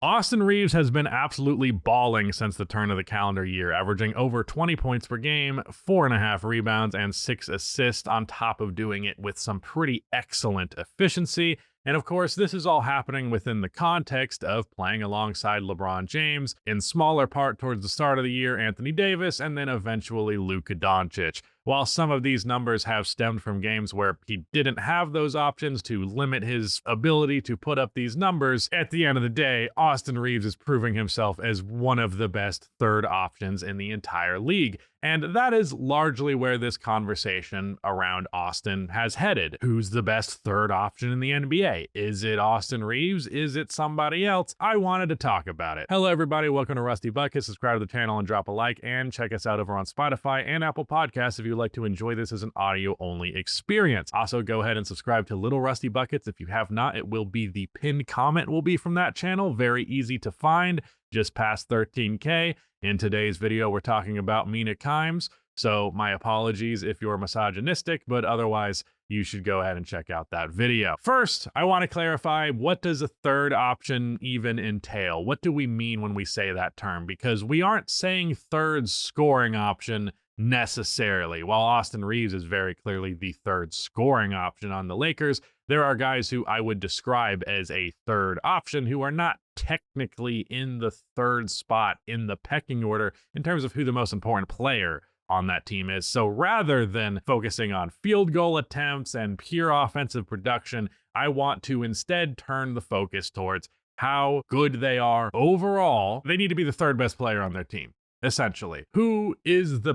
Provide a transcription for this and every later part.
Austin Reaves has been absolutely balling since the turn of the calendar year, averaging over 20 points per game, 4.5 rebounds, and 6 assists, on top of doing it with some pretty excellent efficiency. And of course, this is all happening within the context of playing alongside LeBron James, in smaller part towards the start of the year, Anthony Davis, and then eventually Luka Doncic. While some of these numbers have stemmed from games where he didn't have those options to limit his ability to put up these numbers, at the end of the day, Austin Reaves is proving himself as one of the best third options in the entire league. And that is largely where this conversation around Austin has headed. Who's the best third option in the NBA? Is it Austin Reaves? Is it somebody else? I wanted to talk about it. Hello, everybody. Welcome to Rusty Bucket. Subscribe to the channel and drop a like, and check us out over on Spotify and Apple Podcasts if you'd like to enjoy this as an audio-only experience. Also, go ahead and subscribe to Little Rusty Buckets if you have not. It will be the pinned comment will be from that channel. Very easy to find. Just past 13K. In today's video, we're talking about Mina Kimes, so my apologies if you're misogynistic, but otherwise, you should go ahead and check out that video. First, I want to clarify, what does a third option even entail? What do we mean when we say that term? Because we aren't saying third scoring option necessarily. While Austin Reaves is very clearly the third scoring option on the Lakers, there are guys who I would describe as a third option who are not technically in the third spot in the pecking order in terms of who the most important player on that team is. So rather than focusing on field goal attempts and pure offensive production, I want to instead turn the focus towards how good they are overall. They need to be the third best player on their team, essentially. Who is the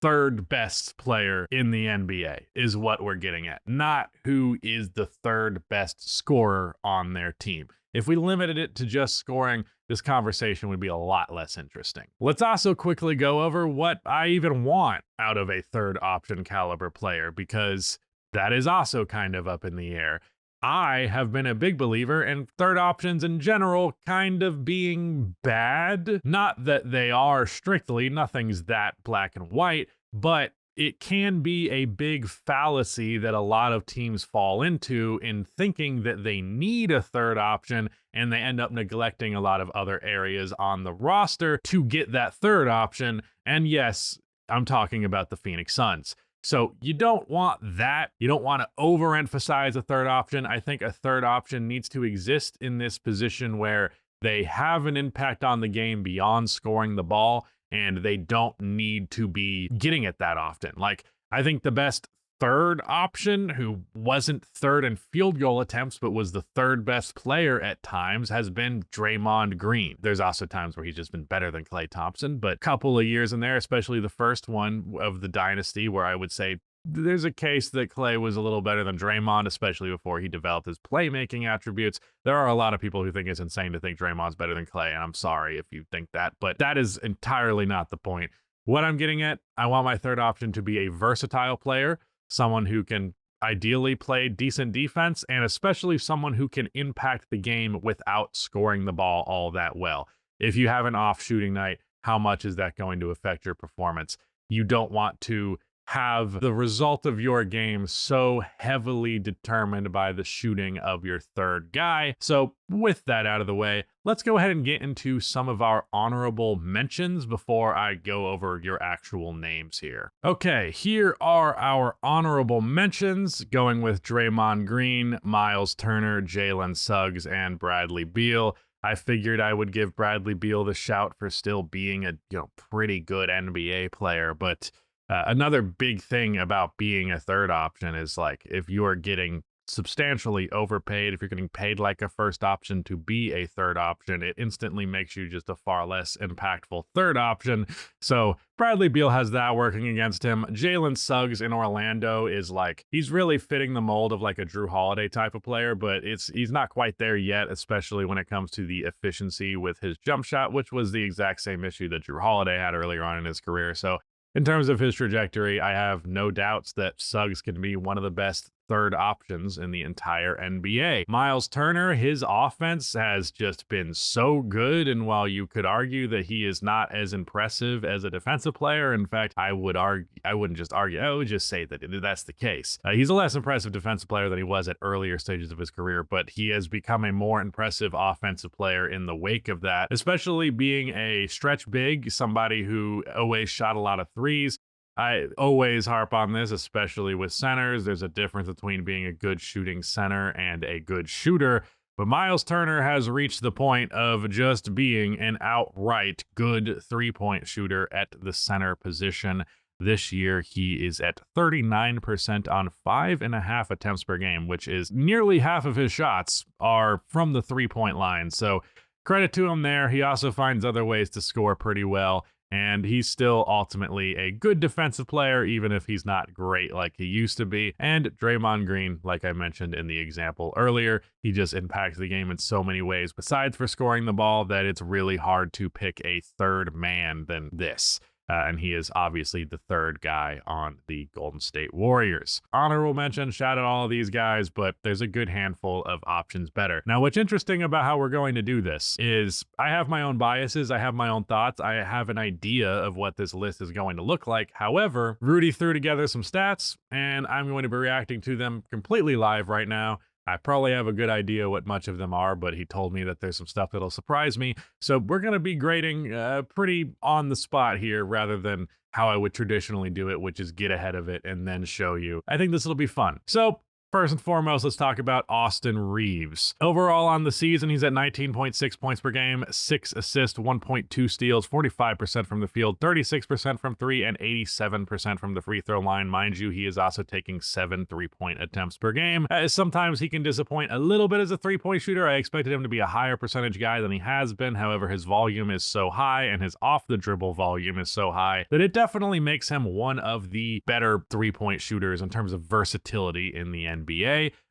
third best player in the NBA is what we're getting at, not who is the third best scorer on their team. If we limited it to just scoring, this conversation would be a lot less interesting. Let's also quickly go over what I even want out of a third option caliber player, because that is also kind of up in the air. I have been a big believer in third options in general kind of being bad. Not that they are strictly, nothing's that black and white, but it can be a big fallacy that a lot of teams fall into in thinking that they need a third option, and they end up neglecting a lot of other areas on the roster to get that third option. And yes, I'm talking about the Phoenix Suns. So you don't want that. You don't want to overemphasize a third option. I think a third option needs to exist in this position where they have an impact on the game beyond scoring the ball, and they don't need to be getting it that often. Like, I think the best third option who wasn't third in field goal attempts but was the third best player at times has been Draymond Green. There's also times where he's just been better than Klay Thompson, but a couple of years in there, especially the first one of the dynasty, where I would say there's a case that Klay was a little better than Draymond, especially before he developed his playmaking attributes. There are a lot of people who think it's insane to think Draymond's better than Klay, and I'm sorry if you think that, but that is entirely not the point. What I'm getting at, I want my third option to be a versatile player, someone who can ideally play decent defense, and especially someone who can impact the game without scoring the ball all that well. If you have an off shooting night, how much is that going to affect your performance? You don't want to have the result of your game so heavily determined by the shooting of your third guy. So with that out of the way, let's go ahead and get into some of our honorable mentions before I go over your actual names here. Okay, here are our honorable mentions, going with Draymond Green, Miles Turner, Jalen Suggs, and Bradley Beal. I figured I would give Bradley Beal the shout for still being a pretty good NBA player, but another big thing about being a third option is, like, if you are getting substantially overpaid, if you're getting paid like a first option to be a third option, it instantly makes you just a far less impactful third option. So Bradley Beal has that working against him. Jalen Suggs in Orlando is like, he's really fitting the mold of like a Drew Holiday type of player, but he's not quite there yet, especially when it comes to the efficiency with his jump shot, which was the exact same issue that Drew Holiday had earlier on in his career. So in terms of his trajectory, I have no doubts that Suggs can be one of the best third options in the entire NBA. Miles Turner, his offense has just been so good, and while you could argue that he is not as impressive as a defensive player, in fact, I wouldn't just argue, I would just say that that's the case. He's a less impressive defensive player than he was at earlier stages of his career, but he has become a more impressive offensive player in the wake of that, especially being a stretch big, somebody who always shot a lot of threes. I always harp on this, especially with centers. There's a difference between being a good shooting center and a good shooter. But Miles Turner has reached the point of just being an outright good three-point shooter at the center position. This year, he is at 39% on 5.5 attempts per game, which is nearly half of his shots are from the three-point line. So credit to him there. He also finds other ways to score pretty well. And he's still ultimately a good defensive player, even if he's not great like he used to be. And Draymond Green, like I mentioned in the example earlier, he just impacts the game in so many ways, besides for scoring the ball, that it's really hard to pick a third man than this. And he is obviously the third guy on the Golden State Warriors. Honorable mention, shout out all of these guys, but there's a good handful of options better. Now, what's interesting about how we're going to do this is I have my own biases, I have my own thoughts, I have an idea of what this list is going to look like. However, Rudy threw together some stats, and I'm going to be reacting to them completely live right now. I probably have a good idea what much of them are, but he told me that there's some stuff that'll surprise me. So we're going to be grading pretty on the spot here rather than how I would traditionally do it, which is get ahead of it and then show you. I think this will be fun. So first and foremost, let's talk about Austin Reaves. Overall on the season, he's at 19.6 points per game, 6 assists, 1.2 steals, 45% from the field, 36% from three, and 87% from the free throw line. Mind you, he is also taking 7 3-point attempts per game. Sometimes he can disappoint a little bit as a three-point shooter. I expected him to be a higher percentage guy than he has been. However, his volume is so high and his off-the-dribble volume is so high that it definitely makes him one of the better three-point shooters in terms of versatility in the NBA.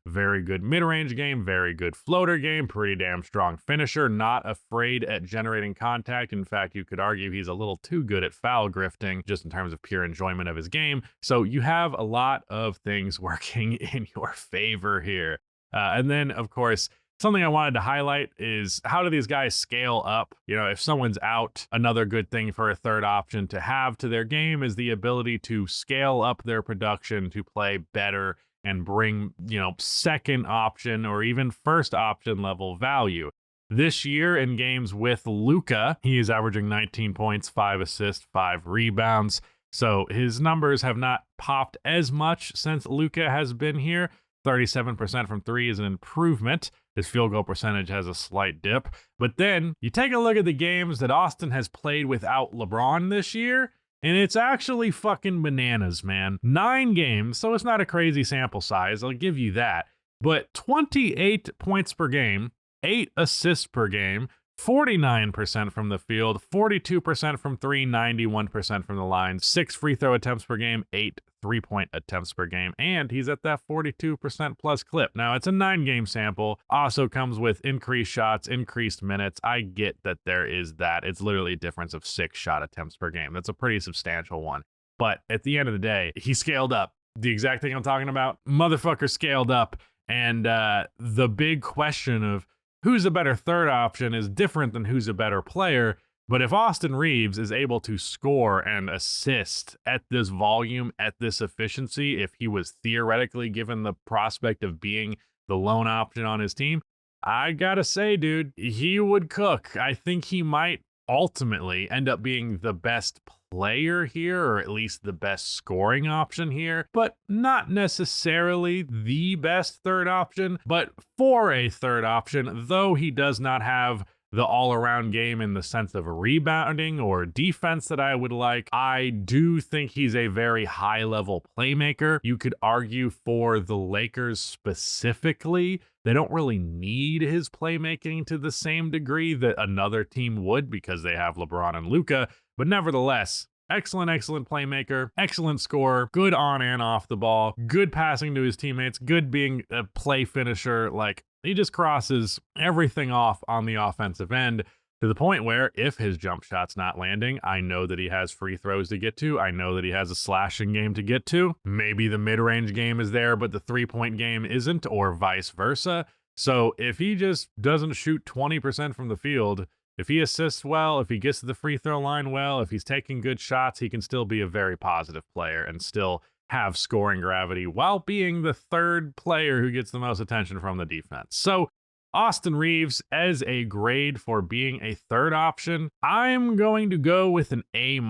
Very good mid-range game, very good floater game, pretty damn strong finisher, not afraid at generating contact. In fact, you could argue he's a little too good at foul grifting just in terms of pure enjoyment of his game. So you have a lot of things working in your favor here. And then, of course, something I wanted to highlight is how do these guys scale up? You know, if someone's out, another good thing for a third option to have to their game is the ability to scale up their production to play better and bring, you know, second option or even first option level value. This year in games with Luka, he is averaging 19 points, 5 assists, 5 rebounds. So his numbers have not popped as much since Luka has been here. 37% from three is an improvement. His field goal percentage has a slight dip. But then you take a look at the games that Austin has played without LeBron this year, and it's actually fucking bananas, man. 9 games, so it's not a crazy sample size, I'll give you that. But 28 points per game, 8 assists per game, 49% from the field, 42% from three, 91% from the line, 6 free throw attempts per game, 8 3-point attempts per game, and he's at that 42% plus clip. Now, it's a 9-game sample, also comes with increased shots, increased minutes. I get that there is that. It's literally a difference of 6 shot attempts per game. That's a pretty substantial one. But at the end of the day, he scaled up. The exact thing I'm talking about, motherfucker scaled up. And the big question of who's a better third option is different than who's a better player. But if Austin Reaves is able to score and assist at this volume, at this efficiency, if he was theoretically given the prospect of being the lone option on his team, I gotta say, dude, he would cook. I think he might ultimately end up being the best player here, or at least the best scoring option here, but not necessarily the best third option. But for a third option, though he does not have the all-around game in the sense of rebounding or defense that I would like, I do think he's a very high-level playmaker. You could argue for the Lakers specifically, they don't really need his playmaking to the same degree that another team would because they have LeBron and Luka, but nevertheless, excellent playmaker, excellent scorer, good on and off the ball, good passing to his teammates, good being a play finisher. Like, he just crosses everything off on the offensive end. to the point where if his jump shot's not landing, I know that he has free throws to get to. I know that he has a slashing game to get to. Maybe the mid-range game is there, but the three-point game isn't, or vice versa. So if he just doesn't shoot 20% from the field, if he assists well, if he gets to the free throw line well, if he's taking good shots, he can still be a very positive player and still have scoring gravity while being the third player who gets the most attention from the defense. So Austin Reaves, as a grade for being a third option, I'm going to go with an A-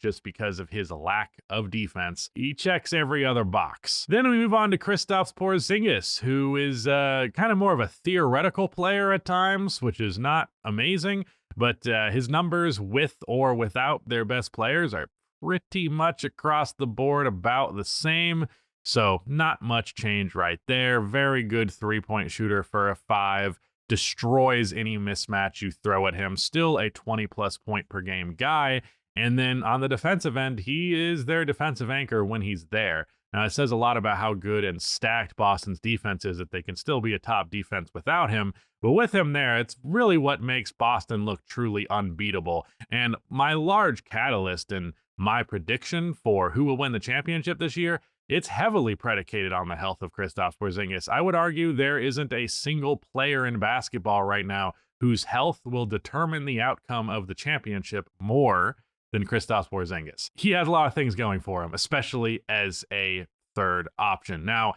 just because of his lack of defense. He checks every other box. Then we move on to Kristaps Porzingis, who is kind of more of a theoretical player at times, which is not amazing, but his numbers with or without their best players are pretty much across the board about the same. So not much change right there. Very good three-point shooter for a 5. Destroys any mismatch you throw at him. Still a 20-plus point per game guy. And then on the defensive end, he is their defensive anchor when he's there. Now, it says a lot about how good and stacked Boston's defense is that they can still be a top defense without him. But with him there, it's really what makes Boston look truly unbeatable. And my large catalyst and my prediction for who will win the championship this year, it's heavily predicated on the health of Kristaps Porzingis. I would argue there isn't a single player in basketball right now whose health will determine the outcome of the championship more than Kristaps Porzingis. He has a lot of things going for him, especially as a third option. Now,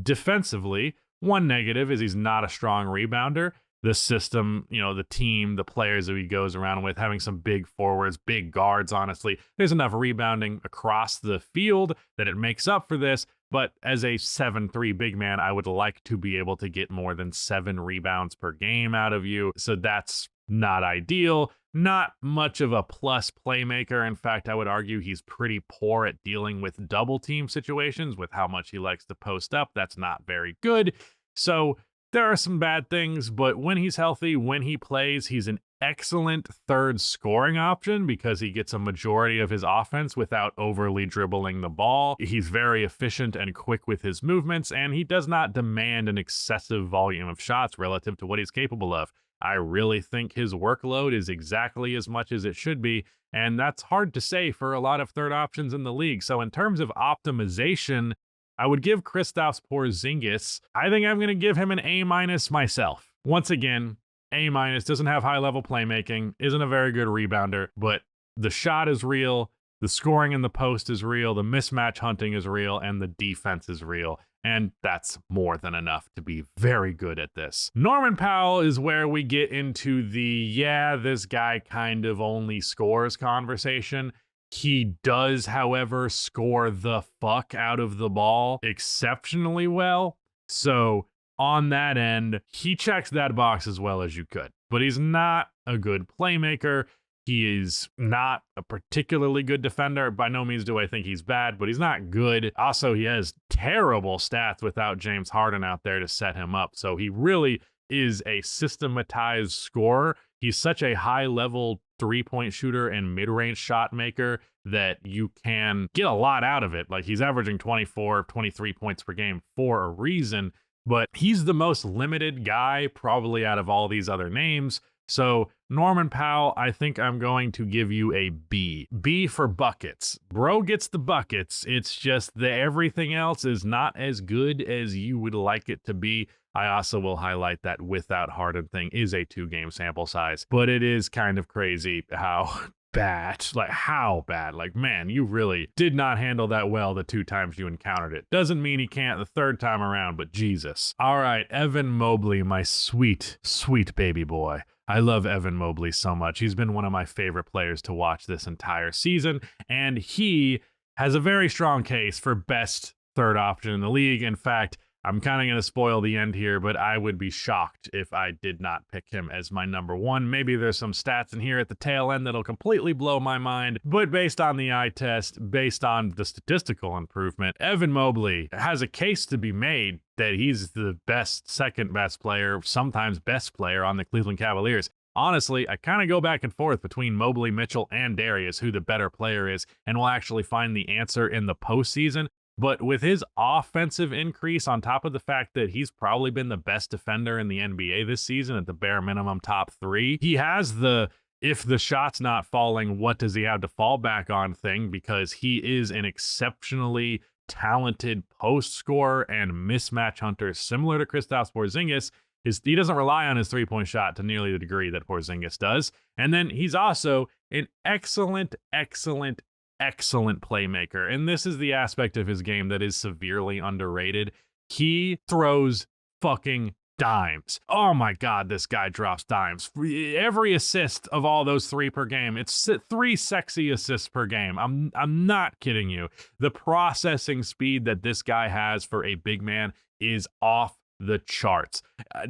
defensively, one negative is he's not a strong rebounder. The system, the team, the players that he goes around with, having some big forwards, big guards, honestly, there's enough rebounding across the field that it makes up for this. But as a 7'3" big man, I would like to be able to get more than 7 rebounds per game out of you. So that's not ideal. Not much of a plus playmaker. In fact, I would argue he's pretty poor at dealing with double team situations with how much he likes to post up. That's not very good. So there are some bad things, but when he's healthy, when he plays, he's an excellent third scoring option because he gets a majority of his offense without overly dribbling the ball. He's very efficient and quick with his movements, and he does not demand an excessive volume of shots relative to what he's capable of. I really think his workload is exactly as much as it should be, and that's hard to say for a lot of third options in the league. So in terms of optimization, I would give Kristaps Porzingis, I think I'm going to give him an A- myself. Once again, A-, doesn't have high-level playmaking, isn't a very good rebounder, but the shot is real, the scoring in the post is real, the mismatch hunting is real, and the defense is real. And that's more than enough to be very good at this. Norman Powell is where we get into the, this guy kind of only scores conversation. He does, however, score the fuck out of the ball exceptionally well. So on that end, he checks that box as well as you could. But he's not a good playmaker. He is not a particularly good defender. By no means do I think he's bad, but he's not good. Also, he has terrible stats without James Harden out there to set him up. So he really is a systematized scorer. He's such a high-level three-point shooter and mid-range shot maker that you can get a lot out of it. Like, he's averaging 24, 23 points per game for a reason, but he's the most limited guy probably out of all these other names. So Norman Powell, I think I'm going to give you a B. B for buckets. Bro gets the buckets. It's just that everything else is not as good as you would like it to be. I also will highlight that without Harden thing is a 2-game sample size, but it is kind of crazy how bad, man, you really did not handle that well the 2 times you encountered it. Doesn't mean he can't the 3rd time around, but Jesus. All right, Evan Mobley, my sweet, sweet baby boy. I love Evan Mobley so much. He's been one of my favorite players to watch this entire season, and he has a very strong case for best third option in the league. In fact, I'm kind of going to spoil the end here, but I would be shocked if I did not pick him as my number 1. Maybe there's some stats in here at the tail end that'll completely blow my mind, but based on the eye test, based on the statistical improvement, Evan Mobley has a case to be made that he's the best, second best player, sometimes best player on the Cleveland Cavaliers. Honestly, I kind of go back and forth between Mobley, Mitchell, and Darius, who the better player is, and we'll actually find the answer in the postseason. But with his offensive increase on top of the fact that he's probably been the best defender in the NBA this season, at the bare minimum top 3, he has the if the shot's not falling, what does he have to fall back on thing, because he is an exceptionally talented post scorer and mismatch hunter, similar to Kristaps Porzingis. He doesn't rely on his three-point shot to nearly the degree that Porzingis does. And then he's also an excellent playmaker. And this is the aspect of his game that is severely underrated. He throws fucking dimes. Oh my God, this guy drops dimes. Every assist of all those 3 per game, it's 3 sexy assists per game. I'm not kidding you. The processing speed that this guy has for a big man is off the charts.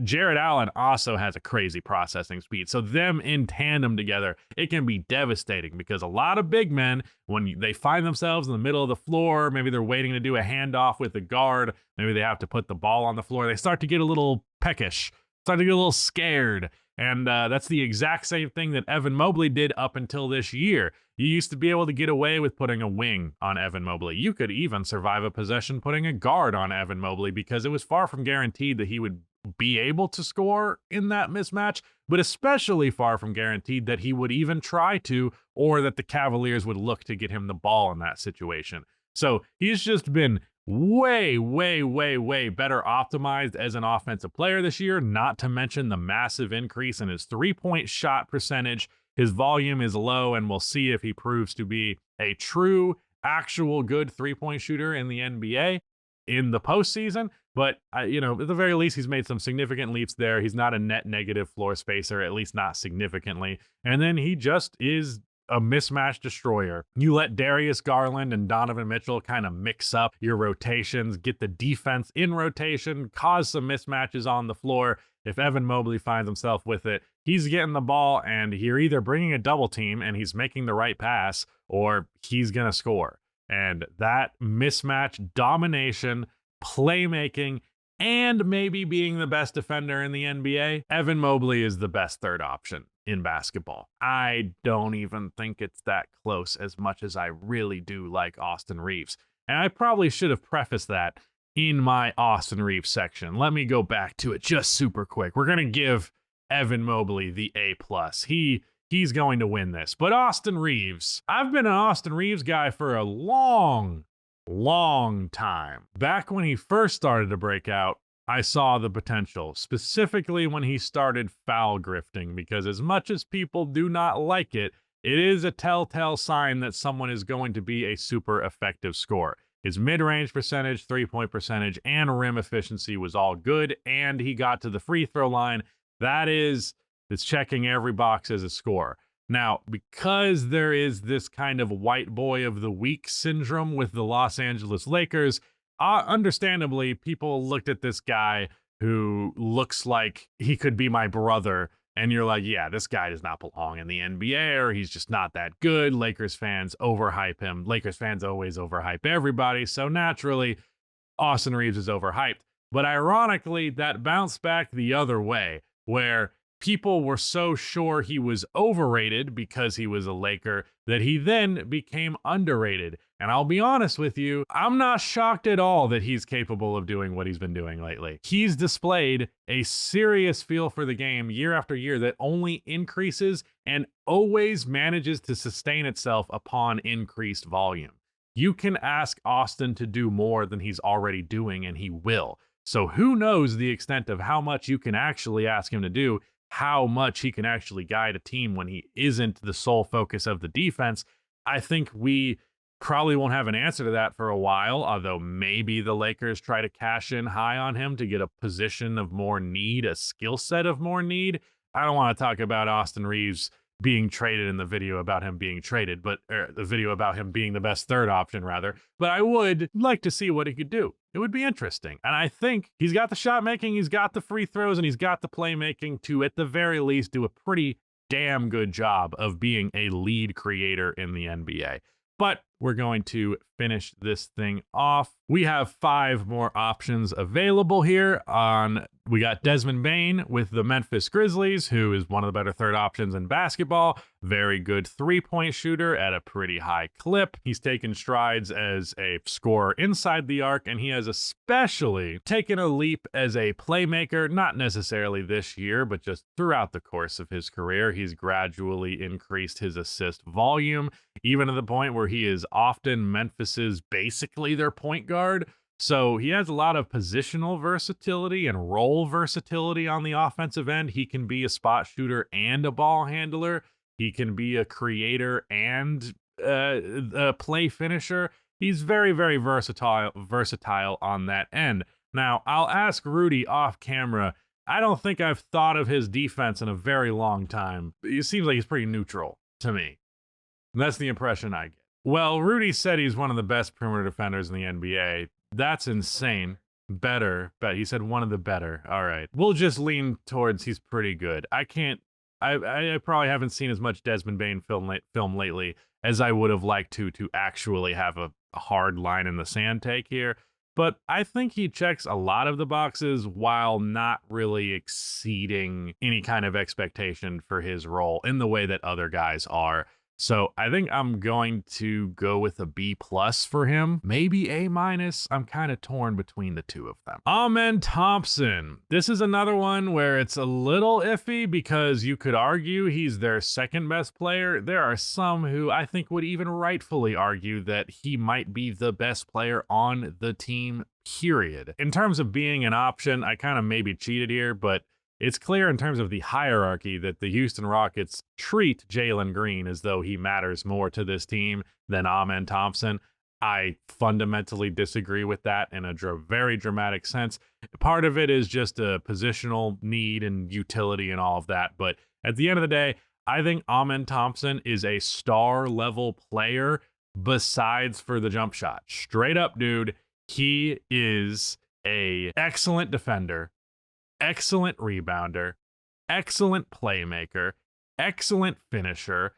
Jared Allen also has a crazy processing speed. So them in tandem together, it can be devastating, because a lot of big men, when they find themselves in the middle of the floor, maybe they're waiting to do a handoff with the guard, maybe they have to put the ball on the floor, they start to get a little peckish, start to get a little scared. And that's the exact same thing that Evan Mobley did up until this year. You used to be able to get away with putting a wing on Evan Mobley. You could even survive a possession putting a guard on Evan Mobley, because it was far from guaranteed that he would be able to score in that mismatch, but especially far from guaranteed that he would even try to, or that the Cavaliers would look to get him the ball in that situation. So he's just been way better optimized as an offensive player this year, not to mention the massive increase in his three-point shot percentage. His volume is low, and we'll see if he proves to be a true, actual good three-point shooter in the NBA in the postseason. But, at the very least, he's made some significant leaps there. He's not a net negative floor spacer, at least not significantly. And then he just is a mismatch destroyer. You let Darius Garland and Donovan Mitchell kind of mix up your rotations, get the defense in rotation, cause some mismatches on the floor. If Evan Mobley finds himself with it, he's getting the ball, and you're either bringing a double team and he's making the right pass, or he's going to score. And that mismatch domination, playmaking, and maybe being the best defender in the NBA, Evan Mobley is the best third option in basketball. I don't even think it's that close, as much as I really do like Austin Reaves. And I probably should have prefaced that in my Austin Reaves section. Let me go back to it just super quick. We're going to give Evan Mobley the A+. He's going to win this. But Austin Reaves, I've been an Austin Reaves guy for a long time. Back when he first started to break out, I saw the potential, specifically when he started foul grifting, because as much as people do not like it, it is a telltale sign that someone is going to be a super effective scorer. His mid-range percentage, three-point percentage, and rim efficiency was all good, and he got to the free throw line. It's checking every box as a scorer. Now, because there is this kind of white boy of the week syndrome with the Los Angeles Lakers, understandably, people looked at this guy who looks like he could be my brother, and you're like, yeah, this guy does not belong in the NBA, or he's just not that good. Lakers fans overhype him. Lakers fans always overhype everybody, so naturally, Austin Reaves is overhyped. But ironically, that bounced back the other way, where people were so sure he was overrated because he was a Laker that he then became underrated. And I'll be honest with you, I'm not shocked at all that he's capable of doing what he's been doing lately. He's displayed a serious feel for the game year after year that only increases and always manages to sustain itself upon increased volume. You can ask Austin to do more than he's already doing, and he will. So who knows the extent of how much you can actually ask him to do, how much he can actually guide a team when he isn't the sole focus of the defense. I think we probably won't have an answer to that for a while, although maybe the Lakers try to cash in high on him to get a position of more need, a skill set of more need. I don't want to talk about Austin Reaves being traded in the video about him being traded, but the video about him being the best third option, rather. But I would like to see what he could do. It would be interesting. And I think he's got the shot making, he's got the free throws, and he's got the playmaking to, at the very least, do a pretty damn good job of being a lead creator in the NBA. But we're going to finish this thing off. We have 5 more options available here. We got Desmond Bane with the Memphis Grizzlies, who is one of the better third options in basketball. Very good 3-point shooter at a pretty high clip. He's taken strides as a scorer inside the arc, and he has especially taken a leap as a playmaker, not necessarily this year, but just throughout the course of his career. He's gradually increased his assist volume, even to the point where he is often Memphis's basically their point guard. So he has a lot of positional versatility and role versatility on the offensive end. He can be a spot shooter and a ball handler. He can be a creator and a play finisher. He's very, very versatile on that end. Now, I'll ask Rudy off camera. I don't think I've thought of his defense in a very long time. It seems like he's pretty neutral to me. And that's the impression I get. Well, Rudy said he's one of the best perimeter defenders in the NBA. That's insane. Better, but he said one of the better. All right. We'll just lean towards he's pretty good. I probably haven't seen as much Desmond Bane film lately as I would have liked to actually have a hard line in the sand take here. But I think he checks a lot of the boxes while not really exceeding any kind of expectation for his role in the way that other guys are. So I think I'm going to go with a B+ for him, maybe A-. I'm kind of torn between the two of them. Amen Thompson. This is another one where it's a little iffy because you could argue he's their second best player. There are some who I think would even rightfully argue that he might be the best player on the team, period. In terms of being an option, I kind of maybe cheated here, but it's clear in terms of the hierarchy that the Houston Rockets treat Jalen Green as though he matters more to this team than Amen Thompson. I fundamentally disagree with that in a very dramatic sense. Part of it is just a positional need and utility and all of that. But at the end of the day, I think Amen Thompson is a star level player besides for the jump shot. Straight up, dude, he is an excellent defender, excellent rebounder, excellent playmaker, excellent finisher,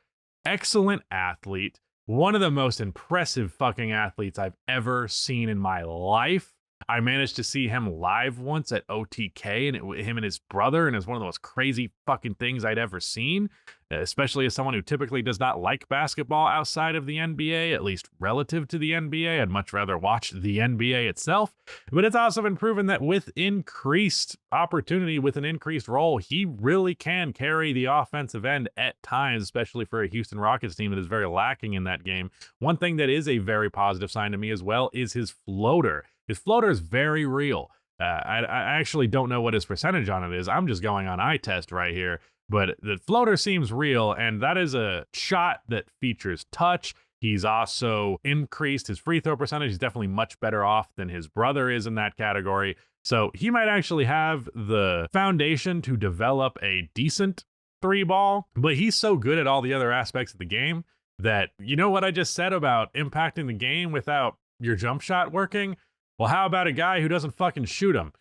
excellent athlete, one of the most impressive fucking athletes I've ever seen in my life. I managed to see him live once at OTK, and him and his brother, and it's one of the most crazy fucking things I'd ever seen, especially as someone who typically does not like basketball outside of the NBA, at least relative to the NBA. I'd much rather watch the NBA itself. But it's also been proven that with increased opportunity, with an increased role, he really can carry the offensive end at times, especially for a Houston Rockets team that is very lacking in that game. One thing that is a very positive sign to me as well is his floater. His floater is very real. I actually don't know what his percentage on it is. I'm just going on eye test right here. But the floater seems real, and that is a shot that features touch. He's also increased his free throw percentage. He's definitely much better off than his brother is in that category. So he might actually have the foundation to develop a decent 3-ball, but he's so good at all the other aspects of the game that, you know what I just said about impacting the game without your jump shot working? Well, how about a guy who doesn't fucking shoot him?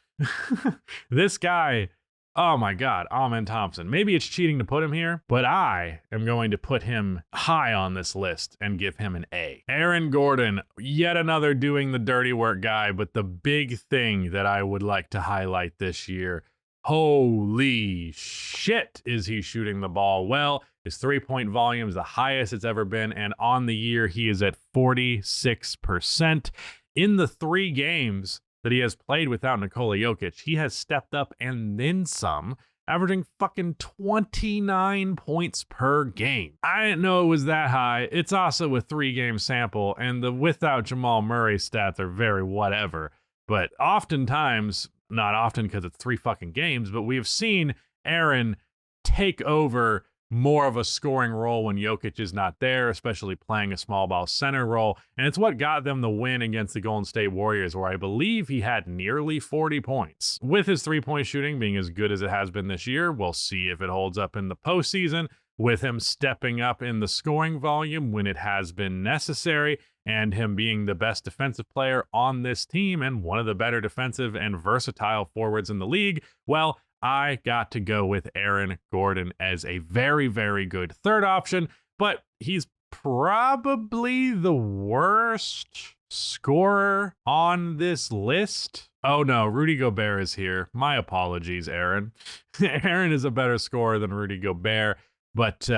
This guy, oh my God, Amen Thompson. Maybe it's cheating to put him here, but I am going to put him high on this list and give him an A. Aaron Gordon, yet another doing the dirty work guy, but the big thing that I would like to highlight this year, holy shit, is he shooting the ball well. His 3-point volume is the highest it's ever been, and on the year, he is at 46%. In the 3 games that he has played without Nikola Jokic, he has stepped up and then some, averaging fucking 29 points per game. I didn't know it was that high. It's also a 3-game sample, and the without Jamal Murray stats are very whatever. But oftentimes, not often because it's 3 fucking games, but we have seen Aaron take over more of a scoring role when Jokic is not there, especially playing a small ball center role. And it's what got them the win against the Golden State Warriors, where I believe he had nearly 40 points. With his 3-point shooting being as good as it has been this year, we'll see if it holds up in the postseason, with him stepping up in the scoring volume when it has been necessary, and him being the best defensive player on this team and one of the better defensive and versatile forwards in the league. Well, I got to go with Aaron Gordon as a very, very good third option, but he's probably the worst scorer on this list. Oh no, Rudy Gobert is here. My apologies, Aaron. Aaron is a better scorer than Rudy Gobert, but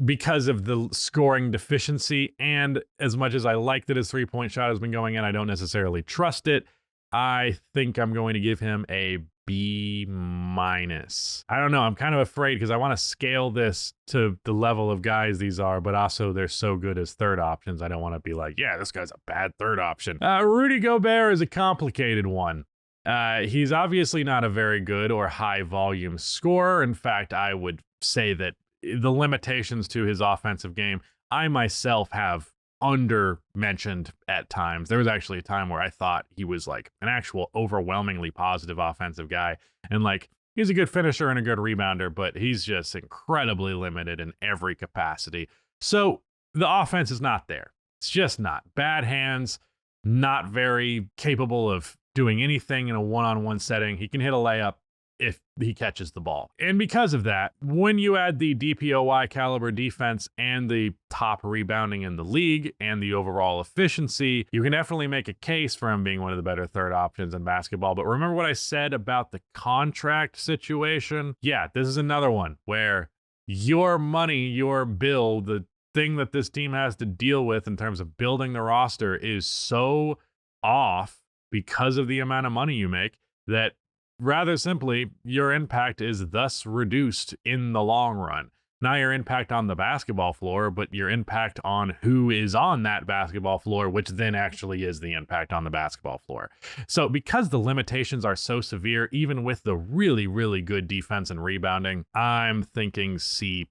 because of the scoring deficiency, and as much as I like that his three-point shot has been going in, I don't necessarily trust it. I think I'm going to give him a B-. I don't know. I'm kind of afraid because I want to scale this to the level of guys these are, but also they're so good as third options. I don't want to be like, yeah, this guy's a bad third option. Rudy Gobert is a complicated one. He's obviously not a very good or high volume scorer. In fact, I would say that the limitations to his offensive game, I myself have under-mentioned at times. There was actually a time where I thought he was like an actual overwhelmingly positive offensive guy. And like, he's a good finisher and a good rebounder, but he's just incredibly limited in every capacity. So the offense is not there. It's just not. Bad hands, not very capable of doing anything in a one-on-one setting. He can hit a layup if he catches the ball. And because of that, when you add the DPOY caliber defense and the top rebounding in the league and the overall efficiency, you can definitely make a case for him being one of the better third options in basketball. But remember what I said about the contract situation? Yeah, this is another one where your money, your bill, the thing that this team has to deal with in terms of building the roster is so off because of the amount of money you make that rather simply, your impact is thus reduced in the long run. Not your impact on the basketball floor, but your impact on who is on that basketball floor, which then actually is the impact on the basketball floor. So because the limitations are so severe, even with the really, really good defense and rebounding, I'm thinking C+.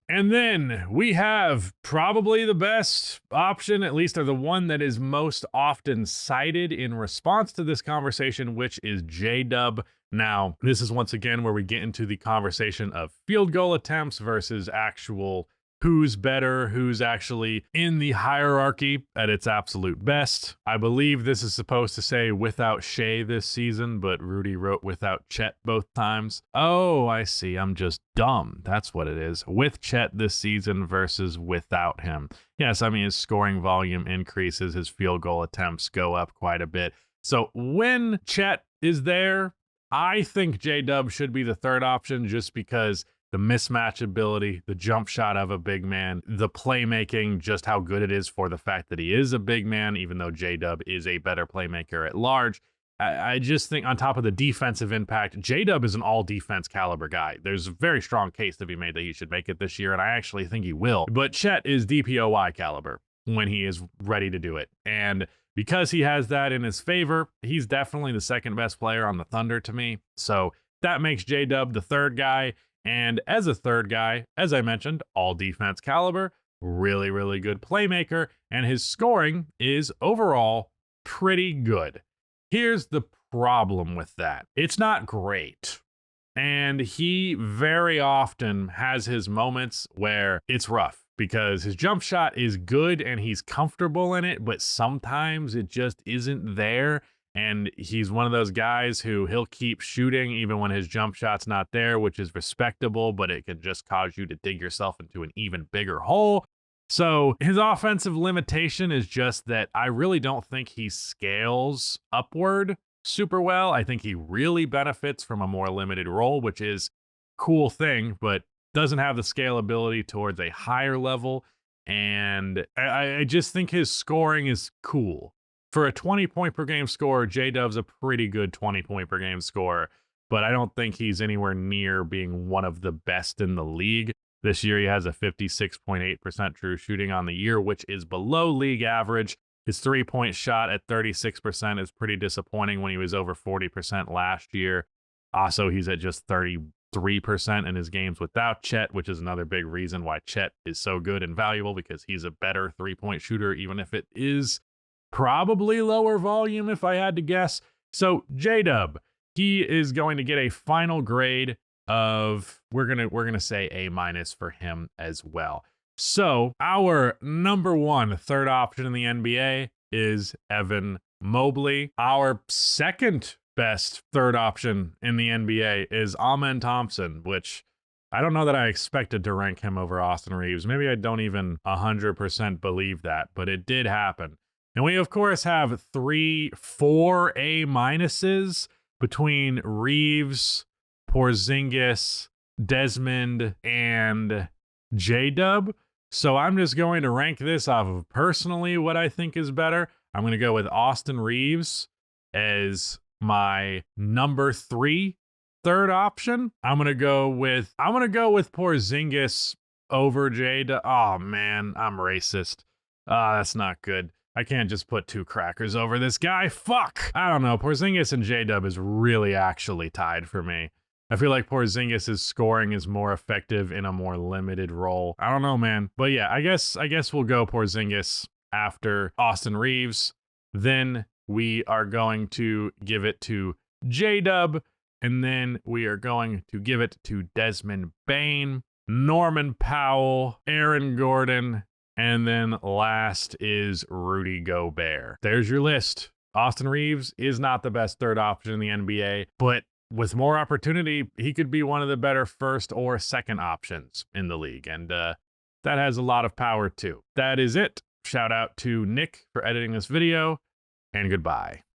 And then we have probably the best option, at least or the one that is most often cited in response to this conversation, which is J-Dub. Now, this is once again where we get into the conversation of field goal attempts versus actual who's better, who's actually in the hierarchy at its absolute best. I believe this is supposed to say without Shea this season, but Rudy wrote without Chet both times. Oh, I see. I'm just dumb. That's what it is. With Chet this season versus without him. Yes, I mean, his scoring volume increases, his field goal attempts go up quite a bit. So when Chet is there, I think J-Dub should be the third option just because the mismatch ability, the jump shot of a big man, the playmaking, just how good it is for the fact that he is a big man, even though J-Dub is a better playmaker at large. I just think on top of the defensive impact, J-Dub is an all-defense caliber guy. There's a very strong case to be made that he should make it this year, and I actually think he will. But Chet is DPOY caliber when he is ready to do it. And because he has that in his favor, he's definitely the second best player on the Thunder to me. So that makes J-Dub the third guy. And as a third guy, as I mentioned, all defense caliber, really, really good playmaker, and his scoring is overall pretty good. Here's the problem with that. It's not great. And he very often has his moments where it's rough because his jump shot is good and he's comfortable in it, but sometimes it just isn't there. And he's one of those guys who he'll keep shooting even when his jump shot's not there, which is respectable, but it can just cause you to dig yourself into an even bigger hole. So his offensive limitation is just that I really don't think he scales upward super well. I think he really benefits from a more limited role, which is a cool thing, but doesn't have the scalability towards a higher level. And I just think his scoring is cool. For a 20-point per game scorer, J-Dub's a pretty good 20-point per game scorer, but I don't think he's anywhere near being one of the best in the league. This year, he has a 56.8% true shooting on the year, which is below league average. His three-point shot at 36% is pretty disappointing when he was over 40% last year. Also, he's at just 33% in his games without Chet, which is another big reason why Chet is so good and valuable, because he's a better three-point shooter, even if it is probably lower volume if I had to guess. So J-Dub, he is going to get a final grade of, we're gonna say A- for him as well. So our number one third option in the NBA is Evan Mobley. Our second best third option in the NBA is Amen Thompson, which I don't know that I expected to rank him over Austin Reaves. Maybe I don't even 100% believe that, but it did happen. And we, of course, have 4 A minuses between Reaves, Porzingis, Desmond, and J-Dub. So I'm just going to rank this off of personally what I think is better. I'm going to go with Austin Reaves as my number 3 third option. I'm gonna go with Porzingis over J-Dub. Oh man, I'm racist. That's not good. I can't just put 2 crackers over this guy. Fuck. I don't know. Porzingis and J-Dub is really actually tied for me. I feel like Porzingis' scoring is more effective in a more limited role. I don't know, man. But yeah, I guess we'll go Porzingis after Austin Reaves. Then we are going to give it to J-Dub. And then we are going to give it to Desmond Bane, Norman Powell, Aaron Gordon, and then last is Rudy Gobert. There's your list. Austin Reaves is not the best third option in the NBA, but with more opportunity, he could be one of the better first or second options in the league. And that has a lot of power too. That is it. Shout out to Nick for editing this video, and goodbye.